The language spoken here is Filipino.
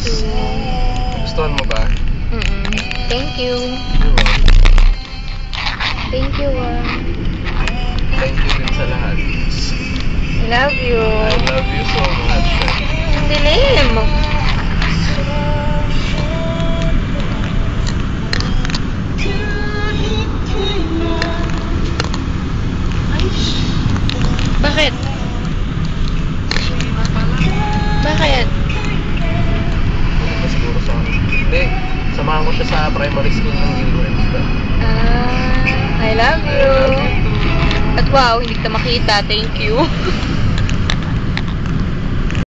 too. Gustuhan mo ba? Thank you. You're welcome. Thank you, Thank you din sa lahat. I love you. I love you so much. Ang dilim. Bakit? Bakit? Hindi pa siguro sa akin. Hindi. Samahan ko siya sa primary school ng Gilroy. I love I you. love you too. At wow, hindi kita makita. Thank you.